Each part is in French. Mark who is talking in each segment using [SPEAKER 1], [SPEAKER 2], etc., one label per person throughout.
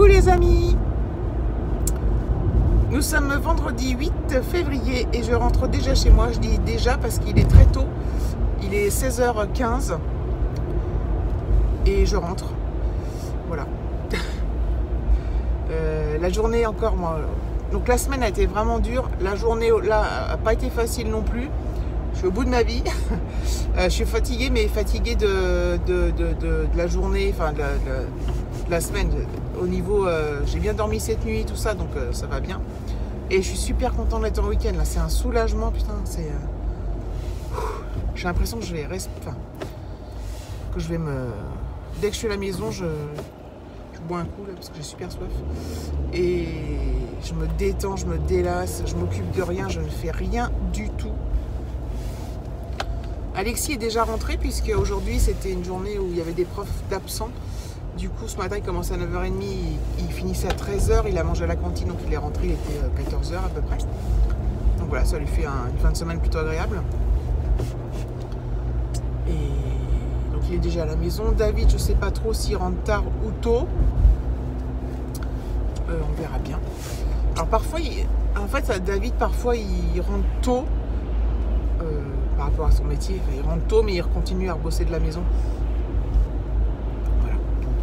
[SPEAKER 1] Coucou les amis, nous sommes vendredi 8 février et je rentre déjà chez moi. Je dis déjà parce qu'il est très tôt, il est 16h15 et je rentre, voilà. La journée encore, moi, donc la semaine a été vraiment dure, la journée là n'a pas été facile non plus. Je suis au bout de ma vie. Je suis fatiguée, mais fatiguée de la journée, enfin de la semaine. Au niveau, j'ai bien dormi cette nuit, tout ça, donc ça va bien. Et je suis super contente d'être en week-end. Là, c'est un soulagement, putain. C'est, j'ai l'impression que je vais rester, enfin, que je vais me. Dès que je suis à la maison, je bois un coup là parce que j'ai super soif. Et je me détends, je me délasse, je m'occupe de rien, je ne fais rien du tout. Alexis est déjà rentré puisque aujourd'hui c'était une journée où il y avait des profs d'absents. Du coup ce matin il commençait à 9h30, il finissait à 13h, il a mangé à la cantine donc il est rentré, il était 14h à peu près. Donc voilà, ça lui fait une fin de semaine plutôt agréable. Et donc il est déjà à la maison. David, je sais pas trop s'il rentre tard ou tôt. On verra bien. Alors parfois, en fait David parfois il rentre tôt. Par rapport à son métier, enfin, il rentre tôt mais il continue à bosser de la maison. Voilà. Donc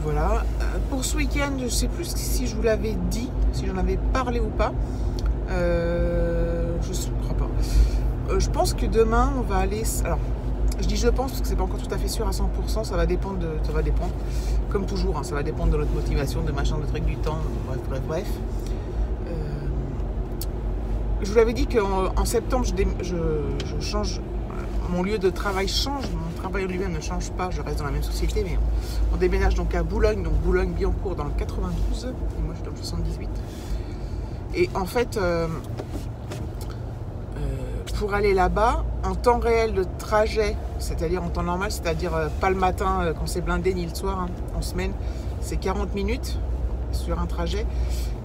[SPEAKER 1] voilà. Pour ce week-end, je ne sais plus si je vous l'avais dit, si j'en avais parlé ou pas. Je ne crois pas. Je pense que demain on va aller. Alors, je dis je pense parce que c'est pas encore tout à fait sûr à 100%. Ça va dépendre comme toujours. Hein, ça va dépendre de notre motivation, de machin, de truc, du temps. Bref. Je vous l'avais dit qu'en septembre, je change, mon lieu de travail change, mon travail lui-même ne change pas, je reste dans la même société, mais on déménage donc à Boulogne, donc Boulogne-Billancourt dans le 92, et moi je suis dans le 78. Et en fait, pour aller là-bas, en temps réel de trajet, c'est-à-dire en temps normal, c'est-à-dire pas le matin quand c'est blindé, ni le soir, hein, en semaine, c'est 40 minutes sur un trajet.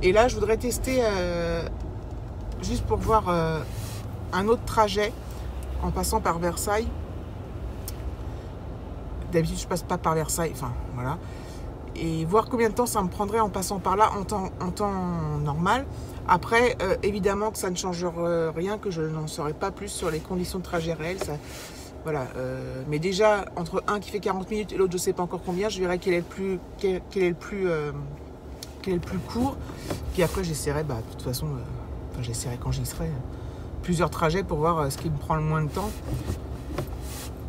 [SPEAKER 1] Et là, je voudrais tester... juste pour voir un autre trajet en passant par Versailles. D'habitude, je passe pas par Versailles, enfin voilà. Et voir combien de temps ça me prendrait en passant par là en temps normal. Après, évidemment que ça ne change rien, que je n'en saurais pas plus sur les conditions de trajet réelles. Ça, voilà. Mais déjà, entre un qui fait 40 minutes et l'autre, je sais pas encore combien, je verrai quel est le plus court. Puis après, j'essaierai, de toute façon... j'essaierai quand j'y serai plusieurs trajets pour voir ce qui me prend le moins de temps.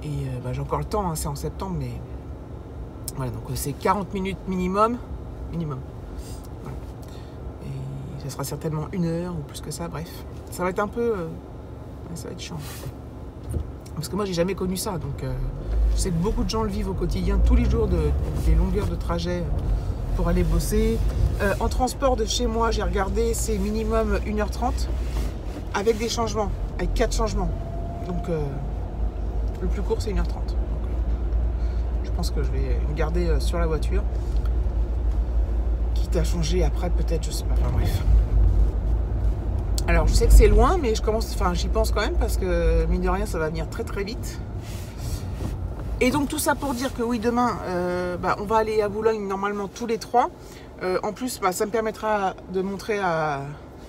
[SPEAKER 1] Et j'ai encore le temps, hein, c'est en septembre, mais voilà, donc c'est 40 minutes minimum. Voilà. Et ça sera certainement 1 heure ou plus que ça, bref. Ça va être un peu... ça va être chiant. Parce que moi, j'ai jamais connu ça, donc je sais que beaucoup de gens le vivent au quotidien, tous les jours, des longueurs de trajet pour aller bosser. En transport de chez moi, j'ai regardé, c'est minimum 1h30 avec des changements, avec 4 changements. Donc le plus court c'est 1h30. Donc, je pense que je vais me garder sur la voiture. Quitte à changer après peut-être, je sais pas, enfin bref. Alors je sais que c'est loin, mais j'y pense quand même parce que mine de rien ça va venir très très vite. Et donc tout ça pour dire que oui, demain on va aller à Boulogne normalement tous les trois. En plus, ça me permettra de montrer à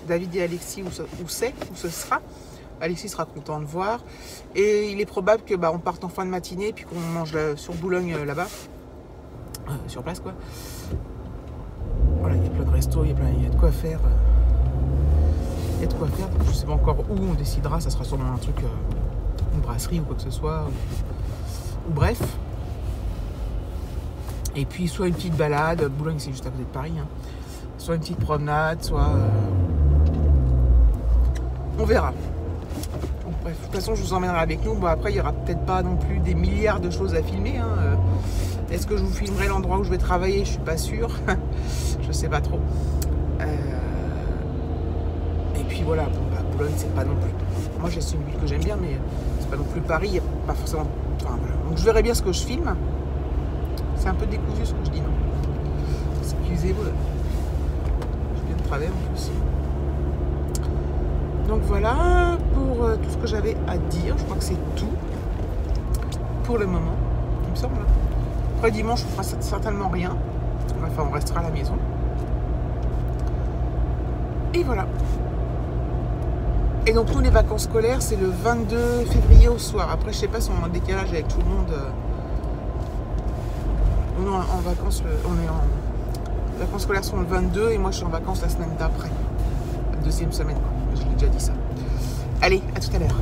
[SPEAKER 1] David et Alexis où ce sera. Alexis sera content de voir. Et il est probable que on parte en fin de matinée puis qu'on mange sur Boulogne là-bas. Sur place quoi. Voilà, il y a plein de restos, il y a de quoi faire. Il y a de quoi faire. Je ne sais pas encore où on décidera. Ça sera sûrement un truc, une brasserie ou quoi que ce soit. Ou bref. Et puis soit une petite balade, Boulogne c'est juste à côté de Paris, hein. Soit une petite promenade, soit... on verra. Donc, bref, de toute façon je vous emmènerai avec nous. Après il n'y aura peut-être pas non plus des milliards de choses à filmer, hein. Est-ce que je vous filmerai l'endroit où je vais travailler? Je suis pas sûre. Je sais pas trop. Et puis voilà, Boulogne c'est pas non plus... Moi c'est une ville que j'aime bien, mais c'est pas non plus Paris, il n'y a pas forcément... Enfin, voilà. Donc je verrai bien ce que je filme. C'est un peu décousu ce que je dis, non? Excusez-moi. Je viens de travers en plus. Donc voilà pour tout ce que j'avais à dire. Je crois que c'est tout pour le moment, il me semble. Après dimanche, on fera certainement rien. Enfin, on restera à la maison. Et voilà. Et donc nous, les vacances scolaires, c'est le 22 février au soir. Après, je sais pas si on est en décalage avec tout le monde. Nous, en vacances, les vacances scolaires sont le 22 et moi, je suis en vacances la semaine d'après. La deuxième semaine, quoi. Je l'ai déjà dit ça. Allez, à tout à l'heure.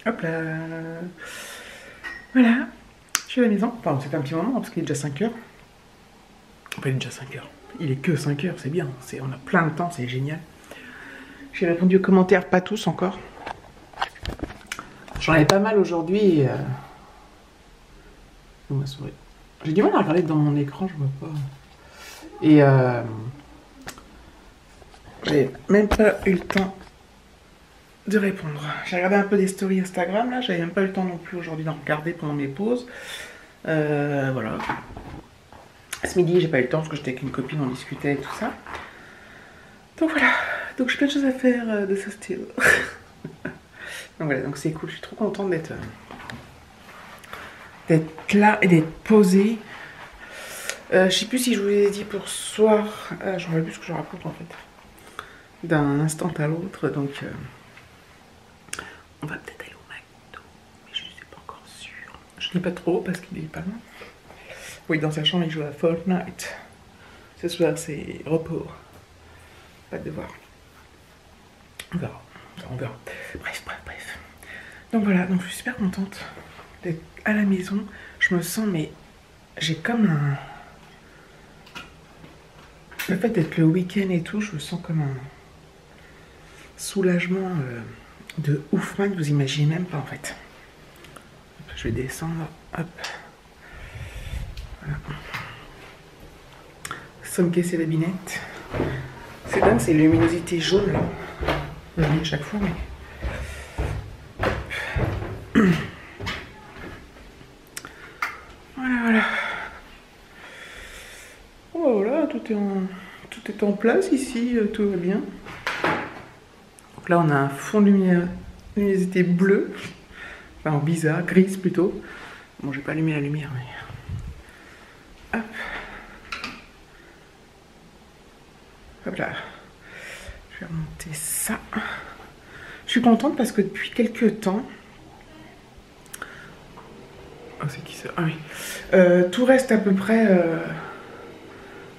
[SPEAKER 1] Hop là. Voilà. Je suis à la maison. Enfin, c'est un petit moment parce qu'il est déjà 5 heures. Enfin, il est déjà 5 heures. Il est que 5 heures, c'est bien. On a plein de temps, c'est génial. J'ai répondu aux commentaires, pas tous encore. J'en avais pas mal aujourd'hui. Ma souris. J'ai du mal à regarder dans mon écran, je vois pas. Et j'ai même pas eu le temps de répondre. J'ai regardé un peu des stories Instagram, là, j'avais même pas eu le temps non plus aujourd'hui d'en regarder pendant mes pauses. Voilà. Ce midi, j'ai pas eu le temps parce que j'étais avec une copine, on discutait et tout ça. Donc voilà. Donc j'ai plein de choses à faire de ce style. Donc voilà, donc c'est cool, je suis trop contente d'être là et d'être posée. Je sais plus si je vous ai dit pour ce soir, je ne sais plus ce que je raconte en fait. D'un instant à l'autre, donc on va peut-être aller au McDo, mais je ne suis pas encore sûre. Je ne dis pas trop parce qu'il est pas loin. Oui, dans sa chambre, il joue à Fortnite. Ce soir, c'est repos. Pas de devoir. On verra. On verra. Bref. Donc voilà, donc je suis super contente d'être à la maison. Je me sens, mais j'ai comme un... Le fait d'être le week-end et tout, je me sens comme un soulagement de ouf, man, vous imaginez même pas en fait. Je vais descendre, hop. Voilà. Sans me casser la binette. C'est dingue, c'est luminosité jaune là. Je le dis à chaque fois, mais... Voilà. Oh, voilà, tout est en place ici, tout va bien. Donc là, on a un fond de luminosité bleue. Enfin, bizarre, grise plutôt. Bon, j'ai pas allumé la lumière, mais... Hop. Hop là. Je vais remonter ça. Je suis contente parce que depuis quelques temps... Oh, c'est qui ça? Ah oui. Tout reste à peu près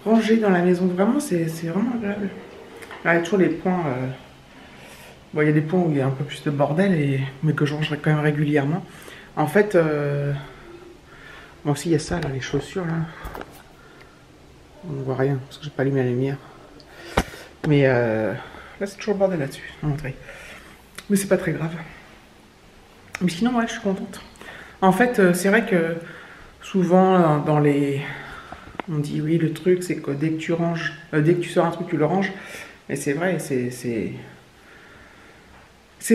[SPEAKER 1] rangé dans la maison. Vraiment, c'est vraiment agréable. Là, il y a toujours les points... Bon, il y a des points où il y a un peu plus de bordel, mais que je rangerai quand même régulièrement. En fait, bon, aussi, il y a ça, là, les chaussures, là. On ne voit rien, parce que j'ai pas allumé la lumière. Mais là, c'est toujours le bordel là-dessus, à montrer. Mais c'est pas très grave. Mais sinon, ouais, je suis contente. En fait, c'est vrai que souvent, dans les... On dit, oui, le truc, c'est que dès que tu ranges, dès que tu sors un truc, tu le ranges. Et c'est vrai, c'est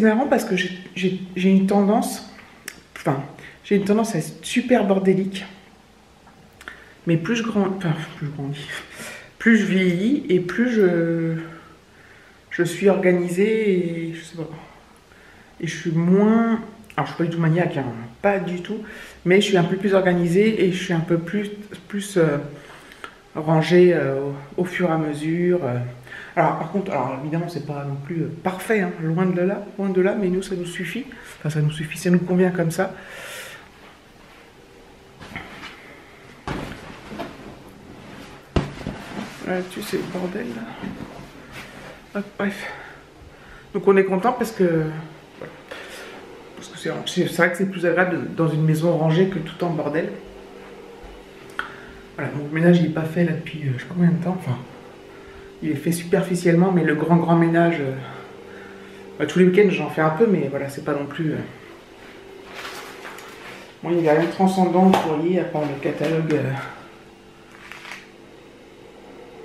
[SPEAKER 1] marrant parce que j'ai une tendance... Enfin, j'ai une tendance à être super bordélique. Mais plus je grandis... Enfin, plus je vieillis et plus je suis organisée et je sais pas. Et je suis moins... Alors, je suis pas du tout maniaque, hein, pas du tout. Mais je suis un peu plus organisée et je suis un peu plus rangée au fur et à mesure. Alors, par contre, évidemment, c'est pas non plus parfait, hein, loin de là, mais nous, ça nous suffit. Enfin, ça nous suffit, ça nous convient comme ça. Tu sais, le bordel, là. Hop, bref. Donc, on est content parce que... C'est vrai que c'est plus agréable dans une maison rangée que tout en bordel. Voilà, mon ménage il n'est pas fait là depuis je sais pas combien de temps. Enfin, il est fait superficiellement, mais le grand ménage, tous les week-ends j'en fais un peu, mais voilà, c'est pas non plus Bon, il n'y a rien de transcendant au courrier à part le catalogue.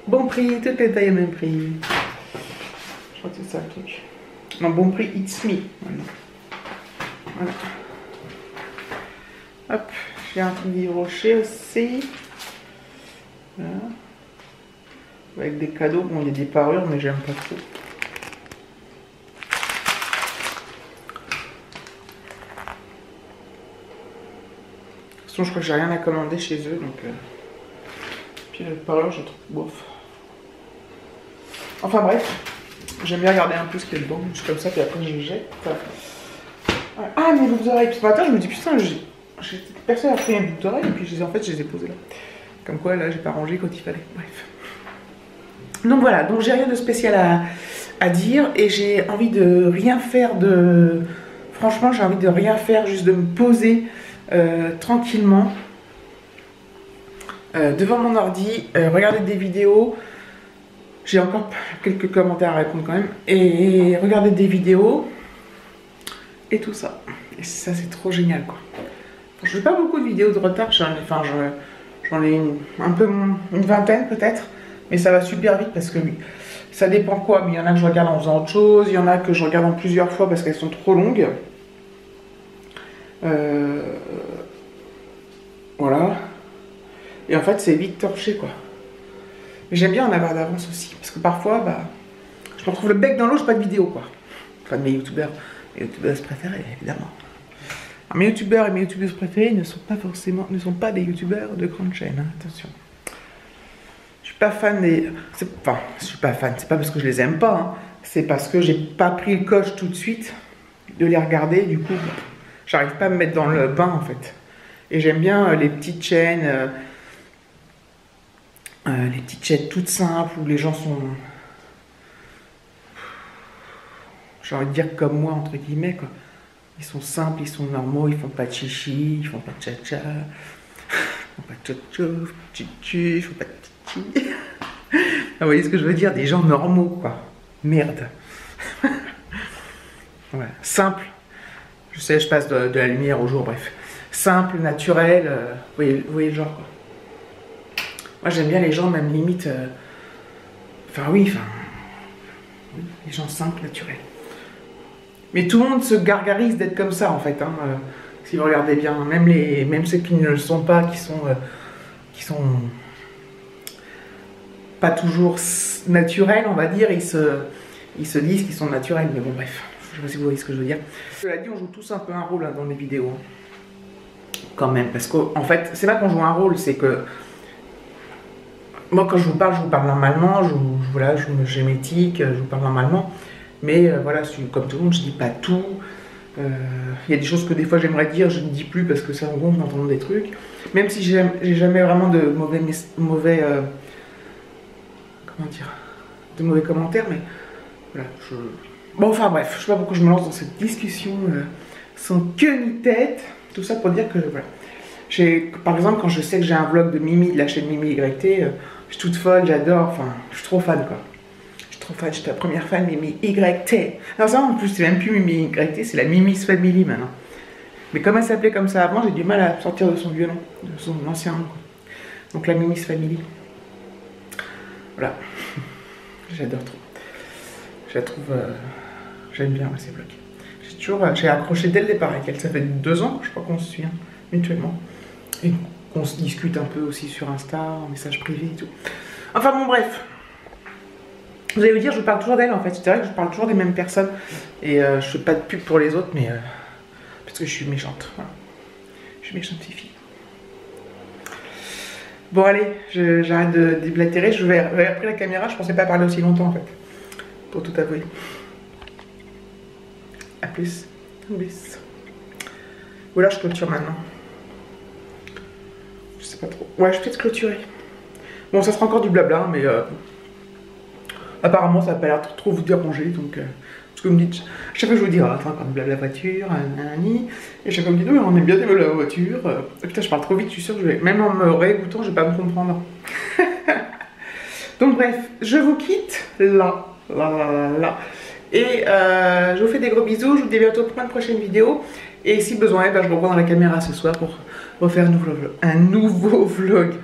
[SPEAKER 1] Bon prix, toutes les tailles au même prix. Je crois que c'est ça le truc. Non, bon prix, it's me. Voilà. Hop, j'ai un livre rocher aussi. Voilà. Avec des cadeaux, bon, il y a des parures, mais j'aime pas trop. De toute façon, je crois que j'ai rien à commander chez eux, donc. Puis les parures, je trouve bof. Enfin bref, j'aime bien regarder un peu ce qu'il y a dedans, je suis comme ça, puis après je jette. Ah, mes boucles d'oreilles. Puis ce matin, je me dis, putain, personne n'a pris mes boucles d'oreilles, et puis en fait, je les ai posées là. Comme quoi, là, j'ai pas rangé quand il fallait. Bref. Donc voilà, donc j'ai rien de spécial à dire, et j'ai envie de rien faire de... Franchement, j'ai envie de rien faire, juste de me poser tranquillement devant mon ordi, regarder des vidéos. J'ai encore quelques commentaires à répondre quand même. Et regarder des vidéos. Et tout ça. Et ça, c'est trop génial, quoi. Je fais pas beaucoup de vidéos de retard. J'en ai un peu une vingtaine, peut-être. Mais ça va super vite parce que ça dépend quoi. Mais il y en a que je regarde en faisant autre chose. Il y en a que je regarde en plusieurs fois parce qu'elles sont trop longues. Voilà. Et en fait, c'est vite torché, quoi. Mais j'aime bien en avoir d'avance aussi, parce que parfois, bah, je me retrouve le bec dans l'eau, j'ai pas de vidéo, quoi. Enfin, de mes youtubeurs préférés, évidemment. Alors, mes youtubeurs et mes youtubeuses préférées ne sont pas des youtubeurs de grande chaîne, hein, attention. Je suis pas fan des... Enfin, je suis pas fan, c'est pas parce que je les aime pas, hein, c'est parce que j'ai pas pris le coche tout de suite de les regarder, du coup, j'arrive pas à me mettre dans le bain, en fait. Et j'aime bien les petites chaînes... les petites chaînes toutes simples où les gens sont, j'ai envie de dire comme moi entre guillemets quoi. Ils sont simples, ils sont normaux, ils font pas de chichi, ils font pas de cha-cha, ils font pas de tchotcho, chichi, ils font pas de titi. Vous voyez ce que je veux dire, des gens normaux quoi. Merde. Voilà. Simple. Je sais, je passe de la lumière au jour, bref. Simple, naturel, vous voyez le genre quoi. Moi j'aime bien les gens même limite, oui, les gens simples, naturels. Mais tout le monde se gargarise d'être comme ça en fait, hein, si vous regardez bien, même ceux qui ne le sont pas, qui sont pas toujours naturels, on va dire, ils se disent qu'ils sont naturels, mais bon bref, je sais pas si vous voyez ce que je veux dire. Cela dit, on joue tous un peu un rôle hein, dans les vidéos, hein. Quand même, parce qu'en fait, c'est pas qu'on joue un rôle, c'est que moi, quand je vous parle normalement, j'ai mes tics, je vous parle normalement. Mais voilà, comme tout le monde, je dis pas tout. Il y a des choses que des fois j'aimerais dire, je ne dis plus parce que ça me gonfle d'entendre des trucs. Même si j'ai jamais vraiment de mauvais commentaires, mais voilà. Bon, enfin bref, je sais pas pourquoi je me lance dans cette discussion sans queue ni tête. Tout ça pour dire que voilà. Par exemple, quand je sais que j'ai un vlog de Mimi, de la chaîne Mimi YT, je suis toute folle, j'adore, enfin, je suis trop fan quoi. Je suis trop fan, j'étais la première fan Mimi YT. Alors ça en plus, c'est même plus Mimi YT, c'est la Mimi's Family maintenant. Mais comme elle s'appelait comme ça avant, j'ai du mal à sortir de son vieux nom, de son ancien nom quoi. Donc la Mimi's Family. Voilà. J'adore trop. Je la trouve... j'aime bien ces vlogs. J'ai accroché dès le départ avec elle, ça fait 2 ans, je crois qu'on se suit hein, mutuellement. Et qu'on se discute un peu aussi sur Insta, en message privé et tout. Enfin bon bref. Vous allez me dire, je parle toujours d'elle en fait. C'est vrai que je parle toujours des mêmes personnes. Et je fais pas de pub pour les autres, mais parce que je suis méchante. Voilà. Je suis méchante fifi. Bon allez, j'arrête de déblatérer. Je vais repris la caméra, je pensais pas parler aussi longtemps en fait. Pour tout avouer. A plus. Bis. Ou alors je clôture maintenant. Je sais pas trop. Ouais, je vais peut-être clôturer. Bon, ça sera encore du blabla, mais apparemment ça n'a pas l'air trop vous déranger. Donc, parce que vous me dites, chaque fois je vous dis, ah, encore du blabla voiture, nanani. Et chaque fois vous me dites, oui, on aime bien des blabla voiture. Putain, je parle trop vite, je suis sûre que je vais, même en me réécoutant, je vais pas me comprendre. Donc, bref, je vous quitte là. Et je vous fais des gros bisous. Je vous dis bientôt pour une prochaine vidéo. Et si besoin est, je reprends dans la caméra ce soir pour refaire un nouveau vlog.